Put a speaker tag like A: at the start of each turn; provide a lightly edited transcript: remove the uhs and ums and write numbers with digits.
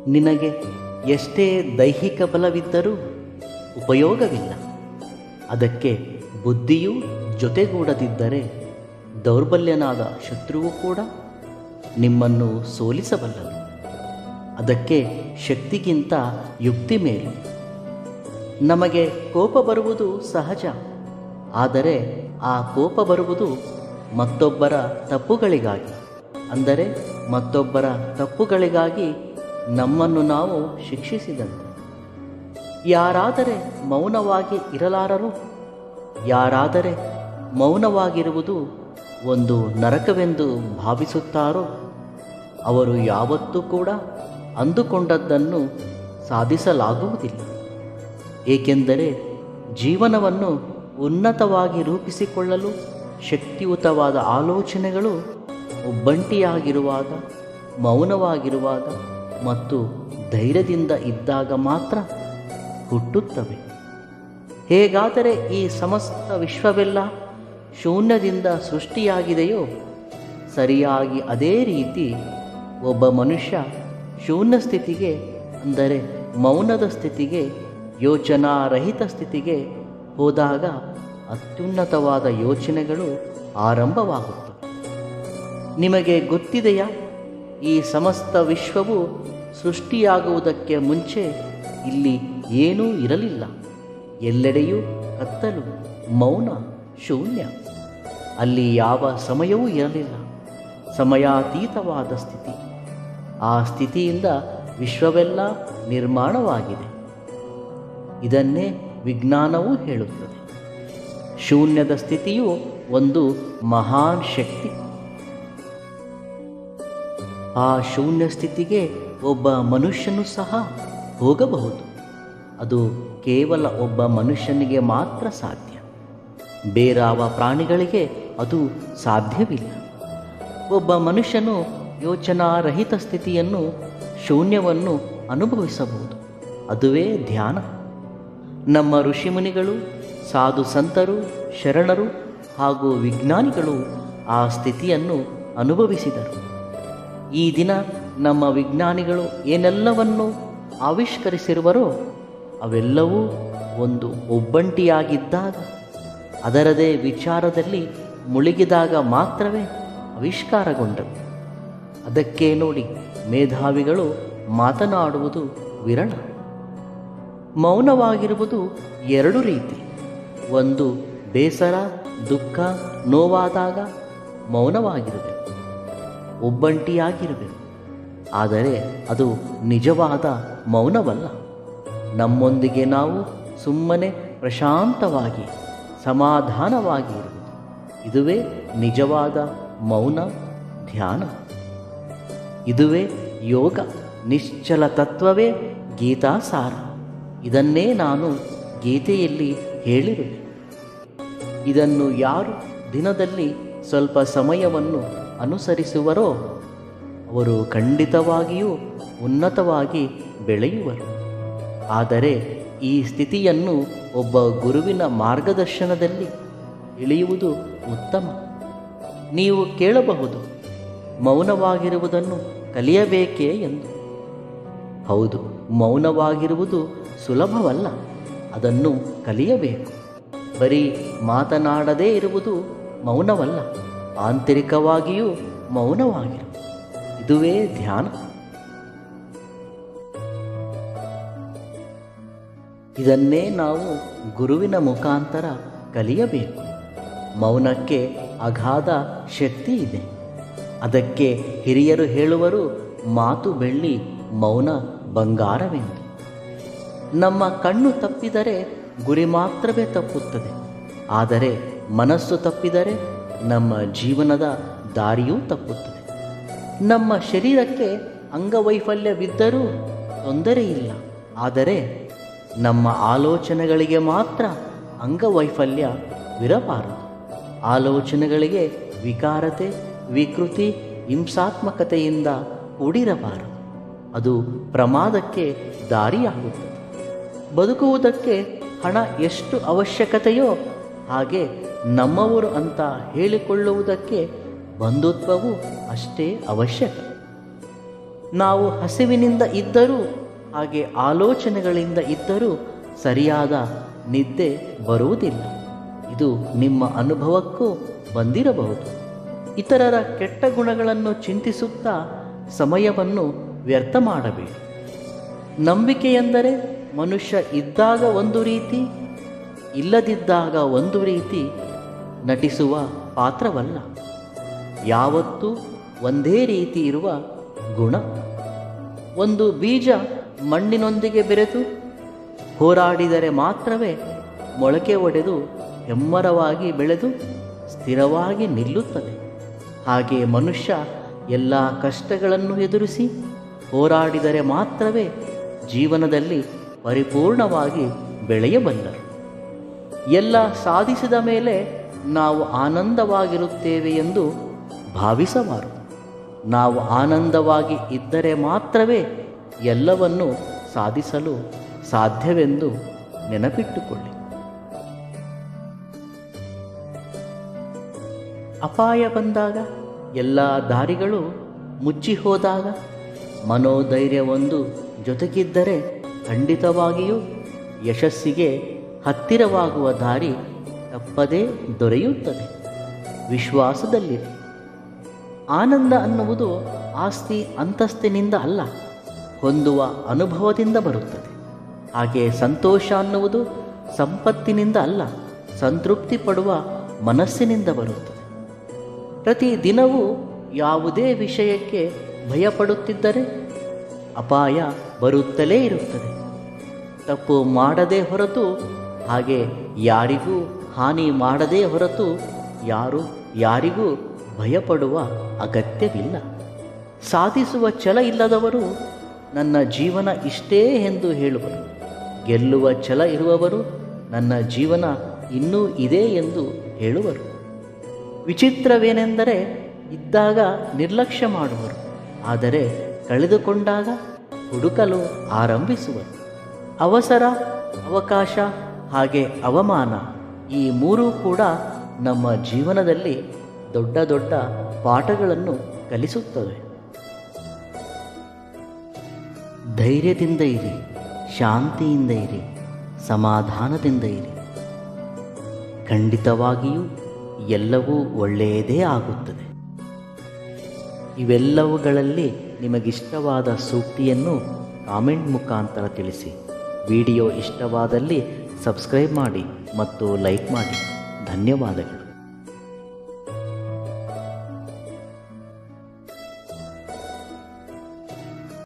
A: ನಿನಗೆ ಎಷ್ಟೇ ದೈಹಿಕ ಬಲವಿದ್ದರೂ ಉಪಯೋಗವಿಲ್ಲ. ಅದಕ್ಕೆ ಬುದ್ಧಿಯೂ ಜೊತೆಗೂಡದಿದ್ದರೆ ದೌರ್ಬಲ್ಯನಾದ ಶತ್ರುವು ಕೂಡ ನಿಮ್ಮನ್ನು ಸೋಲಿಸಬಲ್ಲದು. ಅದಕ್ಕೆ ಶಕ್ತಿಗಿಂತ ಯುಕ್ತಿ ಮೇಲು. ನಮಗೆ ಕೋಪ ಬರುವುದು ಸಹಜ, ಆದರೆ ಆ ಕೋಪ ಬರುವುದು ಮತ್ತೊಬ್ಬರ ತಪ್ಪುಗಳಿಗಾಗಿ. ಅಂದರೆ ಮತ್ತೊಬ್ಬರ ತಪ್ಪುಗಳಿಗಾಗಿ ನಮ್ಮನ್ನು ನಾವು ಶಿಕ್ಷಿಸಿದಂತೆ. ಯಾರಾದರೆ ಮೌನವಾಗಿ ಇರಲಾರರು, ಯಾರಾದರೆ ಮೌನವಾಗಿರುವುದು ಒಂದು ನರಕವೆಂದು ಭಾವಿಸುತ್ತಾರೋ ಅವರು ಯಾವತ್ತೂ ಕೂಡ ಅಂದುಕೊಂಡದ್ದನ್ನು ಸಾಧಿಸಲಾಗುವುದಿಲ್ಲ. ಏಕೆಂದರೆ ಜೀವನವನ್ನು ಉನ್ನತವಾಗಿ ರೂಪಿಸಿಕೊಳ್ಳಲು ಶಕ್ತಿಯುತವಾದ ಆಲೋಚನೆಗಳು ಒಬ್ಬಂಟಿಯಾಗಿರುವಾಗ, ಮೌನವಾಗಿರುವಾಗ ಮತ್ತು ಧೈರ್ಯದಿಂದ ಇದ್ದಾಗ ಮಾತ್ರ ಹುಟ್ಟುತ್ತವೆ. ಹೇಗಾದರೆ ಈ ಸಮಸ್ತ ವಿಶ್ವವೆಲ್ಲ ಶೂನ್ಯದಿಂದ ಸೃಷ್ಟಿಯಾಗಿದೆಯೋ ಸರಿಯಾಗಿ ಅದೇ ರೀತಿ ಒಬ್ಬ ಮನುಷ್ಯ ಶೂನ್ಯ ಸ್ಥಿತಿಗೆ, ಅಂದರೆ ಮೌನದ ಸ್ಥಿತಿಗೆ, ಯೋಚನಾರಹಿತ ಸ್ಥಿತಿಗೆ ಹೋದಾಗ ಅತ್ಯುನ್ನತವಾದ ಯೋಚನೆಗಳು ಆರಂಭವಾಗುತ್ತವೆ. ನಿಮಗೆ ಗೊತ್ತಿದೆಯಾ, ಈ ಸಮಸ್ತ ವಿಶ್ವವು ಸೃಷ್ಟಿಯಾಗುವುದಕ್ಕೆ ಮುಂಚೆ ಇಲ್ಲಿ ಏನೂ ಇರಲಿಲ್ಲ. ಎಲ್ಲೆಡೆಯೂ ಕತ್ತಲು, ಮೌನ, ಶೂನ್ಯ. ಅಲ್ಲಿ ಯಾವ ಸಮಯವೂ ಇರಲಿಲ್ಲ. ಸಮಯಾತೀತವಾದ ಸ್ಥಿತಿ. ಆ ಸ್ಥಿತಿಯಿಂದ ವಿಶ್ವವೆಲ್ಲ ನಿರ್ಮಾಣವಾಗಿದೆ. ಇದನ್ನೇ ವಿಜ್ಞಾನವೂ ಹೇಳುತ್ತದೆ. ಶೂನ್ಯದ ಸ್ಥಿತಿಯು ಒಂದು ಮಹಾನ್ ಶಕ್ತಿ. ಆ ಶೂನ್ಯ ಸ್ಥಿತಿಗೆ ಒಬ್ಬ ಮನುಷ್ಯನು ಸಹ ಹೋಗಬಹುದು. ಅದು ಕೇವಲ ಒಬ್ಬ ಮನುಷ್ಯನಿಗೆ ಮಾತ್ರ ಸಾಧ್ಯ. ಬೇರಾವ ಪ್ರಾಣಿಗಳಿಗೆ ಅದು ಸಾಧ್ಯವಿಲ್ಲ. ಒಬ್ಬ ಮನುಷ್ಯನು ಯೋಚನಾರಹಿತ ಸ್ಥಿತಿಯನ್ನು, ಶೂನ್ಯವನ್ನು ಅನುಭವಿಸಬಹುದು. ಅದುವೇ ಧ್ಯಾನ. ನಮ್ಮ ಋಷಿಮುನಿಗಳು, ಸಾಧು ಸಂತರು, ಶರಣರು ಹಾಗೂ ವಿಜ್ಞಾನಿಗಳು ಆ ಸ್ಥಿತಿಯನ್ನು ಅನುಭವಿಸಿದರು. ಈ ದಿನ ನಮ್ಮ ವಿಜ್ಞಾನಿಗಳು ಏನೆಲ್ಲವನ್ನು ಆವಿಷ್ಕರಿಸಿರುವರೋ ಅವೆಲ್ಲವೂ ಒಂದು ಒಬ್ಬಂಟಿಯಾಗಿದ್ದಾಗ, ಅದರದೇ ವಿಚಾರದಲ್ಲಿ ಮುಳುಗಿದಾಗ ಮಾತ್ರವೇ ಆವಿಷ್ಕಾರಗೊಂಡವು. ಅದಕ್ಕೆ ನೋಡಿ, ಮೇಧಾವಿಗಳು ಮಾತನಾಡುವುದು ವಿರಳ. ಮೌನವಾಗಿರುವುದು ಎರಡು ರೀತಿ. ಒಂದು ಬೇಸರ, ದುಃಖ, ನೋವಾದಾಗ ಮೌನವಾಗಿರಬೇಕು, ಒಬ್ಬಂಟಿಯಾಗಿರಬೇಕು. ಆದರೆ ಅದು ನಿಜವಾದ ಮೌನವಲ್ಲ. ನಮ್ಮೊಂದಿಗೆ ನಾವು ಸುಮ್ಮನೆ ಪ್ರಶಾಂತವಾಗಿ, ಸಮಾಧಾನವಾಗಿ ಇರುವುದು. ಇದುವೇ ನಿಜವಾದ ಮೌನ, ಧ್ಯಾನ. ಇದುವೇ ಯೋಗ. ನಿಶ್ಚಲ ತತ್ವವೇ ಗೀತಾಸಾರ. ಇದನ್ನೇ ನಾನು ಗೀತೆಯಲ್ಲಿ ಹೇಳಿರುವೆ. ಇದನ್ನು ಯಾರು ದಿನದಲ್ಲಿ ಸ್ವಲ್ಪ ಸಮಯವನ್ನು ಅನುಸರಿಸುವರೋ ಅವರು ಖಂಡಿತವಾಗಿಯೂ ಉನ್ನತವಾಗಿ ಬೆಳೆಯುವರು. ಆದರೆ ಈ ಸ್ಥಿತಿಯನ್ನು ಒಬ್ಬ ಗುರುವಿನ ಮಾರ್ಗದರ್ಶನದಲ್ಲಿ ಇಳಿಯುವುದು ಉತ್ತಮ. ನೀವು ಕೇಳಬಹುದು, ಮೌನವಾಗಿರುವುದನ್ನು ಕಲಿಯಬೇಕೇ ಎಂದು. ಹೌದು, ಮೌನವಾಗಿರುವುದು ಸುಲಭವಲ್ಲ. ಅದನ್ನು ಕಲಿಯಬೇಕು. ಬರೀ ಮಾತನಾಡದೇ ಇರುವುದು ಮೌನವಲ್ಲ, ಆಂತರಿಕವಾಗಿಯೂ ಮೌನವಾಗಿರು. ಇದುವೇ ಧ್ಯಾನ. ಇದನ್ನೇ ನಾವು ಗುರುವಿನ ಮುಖಾಂತರ ಕಲಿಯಬೇಕು. ಮೌನಕ್ಕೆ ಅಗಾಧ ಶಕ್ತಿ ಇದೆ. ಅದಕ್ಕೆ ಹಿರಿಯರು ಹೇಳುವರು, ಮಾತು ಬೆಳ್ಳಿ, ಮೌನ ಬಂಗಾರವೆಂದು. ನಮ್ಮ ಕಣ್ಣು ತಪ್ಪಿದರೆ ಗುರಿ ಮಾತ್ರವೇ ತಪ್ಪುತ್ತದೆ. ಆದರೆ ಮನಸ್ಸು ತಪ್ಪಿದರೆ ನಮ್ಮ ಜೀವನದ ದಾರಿಯೂ ತಪ್ಪುತ್ತದೆ. ನಮ್ಮ ಶರೀರಕ್ಕೆ ಅಂಗವೈಫಲ್ಯವಿದ್ದರೂ ತೊಂದರೆಯಿಲ್ಲ. ಆದರೆ ನಮ್ಮ ಆಲೋಚನೆಗಳಿಗೆ ಮಾತ್ರ ಅಂಗವೈಫಲ್ಯವಿರಬಾರದು. ಆಲೋಚನೆಗಳಿಗೆ ವಿಕಾರತೆ, ವಿಕೃತಿ, ಹಿಂಸಾತ್ಮಕತೆಯಿಂದ ಕೂಡಿರಬಾರದು. ಅದು ಪ್ರಮಾದಕ್ಕೆ ದಾರಿಯಾಗುತ್ತದೆ. ಬದುಕುವುದಕ್ಕೆ ಹಣ ಎಷ್ಟು ಅವಶ್ಯಕತೆಯೋ ಹಾಗೆ ನಮ್ಮವರು ಅಂತ ಹೇಳಿಕೊಳ್ಳುವುದಕ್ಕೆ ಬಂಧುತ್ವವು ಅಷ್ಟೇ ಅವಶ್ಯಕ. ನಾವು ಹಸಿವಿನಿಂದ ಇದ್ದರೂ ಹಾಗೆ ಆಲೋಚನೆಗಳಿಂದ ಇದ್ದರೂ ಸರಿಯಾದ ನಿದ್ದೆ ಬರುವುದಿಲ್ಲ. ಇದು ನಿಮ್ಮ ಅನುಭವಕ್ಕೂ ಬಂದಿರಬಹುದು. ಇತರರ ಕೆಟ್ಟ ಗುಣಗಳನ್ನು ಚಿಂತಿಸುತ್ತಾ ಸಮಯವನ್ನು ವ್ಯರ್ಥ ಮಾಡಬೇಡಿ. ನಂಬಿಕೆ ಎಂದರೆ ಮನುಷ್ಯ ಇದ್ದಾಗ ಒಂದು ರೀತಿ, ಇಲ್ಲದಿದ್ದಾಗ ಒಂದು ರೀತಿ ನಟಿಸುವ ಪಾತ್ರವಲ್ಲ. ಯಾವತ್ತೂ ಒಂದೇ ರೀತಿ ಇರುವ ಗುಣ. ಒಂದು ಬೀಜ ಮಣ್ಣಿನೊಂದಿಗೆ ಬೆರೆತು ಹೋರಾಡಿದರೆ ಮಾತ್ರವೇ ಮೊಳಕೆ ಒಡೆದು ಹೆಮ್ಮರವಾಗಿ ಬೆಳೆದು ಸ್ಥಿರವಾಗಿ ನಿಲ್ಲುತ್ತದೆ. ಹಾಗೆ ಮನುಷ್ಯ ಎಲ್ಲ ಕಷ್ಟಗಳನ್ನು ಎದುರಿಸಿ ಹೋರಾಡಿದರೆ ಮಾತ್ರವೇ ಜೀವನದಲ್ಲಿ ಪರಿಪೂರ್ಣವಾಗಿ ಬೆಳೆಯಬಲ್ಲರು. ಎಲ್ಲ ಸಾಧಿಸಿದ ಮೇಲೆ ನಾವು ಆನಂದವಾಗಿರುತ್ತೇವೆ ಎಂದು ಭಾವಿಸಬಾರದು. ನಾವು ಆನಂದವಾಗಿ ಇದ್ದರೆ ಮಾತ್ರವೇ ಎಲ್ಲವನ್ನು ಸಾಧಿಸಲು ಸಾಧ್ಯವೆಂದು ನೆನಪಿಟ್ಟುಕೊಳ್ಳಿ. ಅಪಾಯ ಬಂದಾಗ, ಎಲ್ಲ ದಾರಿಗಳು ಮುಚ್ಚಿ ಹೋದಾಗ ಮನೋಧೈರ್ಯವೊಂದು ಜೊತೆಗಿದ್ದರೆ ಖಂಡಿತವಾಗಿಯೂ ಯಶಸ್ಸಿಗೆ ಹತ್ತಿರವಾಗುವ ದಾರಿ ತಪ್ಪದೇ ದೊರೆಯುತ್ತದೆ. ವಿಶ್ವಾಸದಲ್ಲಿರಿ. ಆನಂದ ಅನ್ನುವುದು ಆಸ್ತಿ ಅಂತಸ್ತಿನಿಂದ ಅಲ್ಲ, ಹೊಂದುವ ಅನುಭವದಿಂದ ಬರುತ್ತದೆ. ಹಾಗೆ ಸಂತೋಷ ಅನ್ನುವುದು ಸಂಪತ್ತಿನಿಂದ ಅಲ್ಲ, ಸಂತೃಪ್ತಿ ಪಡುವ ಮನಸ್ಸಿನಿಂದ ಬರುತ್ತದೆ. ಪ್ರತಿ ದಿನವೂ ಯಾವುದೇ ವಿಷಯಕ್ಕೆ ಭಯಪಡುತ್ತಿದ್ದರೆ ಅಪಾಯ ಬರುತ್ತಲೇ ಇರುತ್ತದೆ. ತಪ್ಪು ಮಾಡದೇ ಹೊರತು, ಹಾಗೆ ಯಾರಿಗೂ ಹಾನಿ ಮಾಡದೇ ಹೊರತು ಯಾರು ಯಾರಿಗೂ ಭಯಪಡುವ ಅಗತ್ಯವಿಲ್ಲ. ಸಾಧಿಸುವ ಛಲ ಇಲ್ಲದವರು ನನ್ನ ಜೀವನ ಇಷ್ಟೇ ಎಂದು ಹೇಳುವರು. ಗೆಲ್ಲುವ ಛಲ ಇರುವವರು ನನ್ನ ಜೀವನ ಇನ್ನೂ ಇದೆ ಎಂದು ಹೇಳುವರು. ವಿಚಿತ್ರವೇನೆಂದರೆ, ಇದ್ದಾಗ ನಿರ್ಲಕ್ಷ್ಯ ಮಾಡುವರು, ಆದರೆ ಕಳೆದುಕೊಂಡಾಗ ಹುಡುಕಲು ಆರಂಭಿಸುವರು. ಅವಸರ, ಅವಕಾಶ ಹಾಗೆ ಅವಮಾನ, ಈ ಮೂರೂ ಕೂಡ ನಮ್ಮ ಜೀವನದಲ್ಲಿ ದೊಡ್ಡ ದೊಡ್ಡ ಪಾಠಗಳನ್ನು ಕಲಿಸುತ್ತವೆ. ಧೈರ್ಯದಿಂದ ಇರಿ, ಶಾಂತಿಯಿಂದ ಇರಿ, ಸಮಾಧಾನದಿಂದ ಇರಿ. ಖಂಡಿತವಾಗಿಯೂ ಎಲ್ಲವೂ ಒಳ್ಳೆಯದೇ ಆಗುತ್ತದೆ. ಇವೆಲ್ಲವುಗಳಲ್ಲಿ ನಿಮಗಿಷ್ಟವಾದ ಸೂಕ್ತಿಯನ್ನು ಕಾಮೆಂಟ್ ಮುಖಾಂತರ ತಿಳಿಸಿ. ವಿಡಿಯೋ ಇಷ್ಟವಾದಲ್ಲಿ ಸಬ್ಸ್ಕ್ರೈಬ್ ಮಾಡಿ ಮತ್ತು ಲೈಕ್ ಮಾಡಿ. ಧನ್ಯವಾದಗಳು.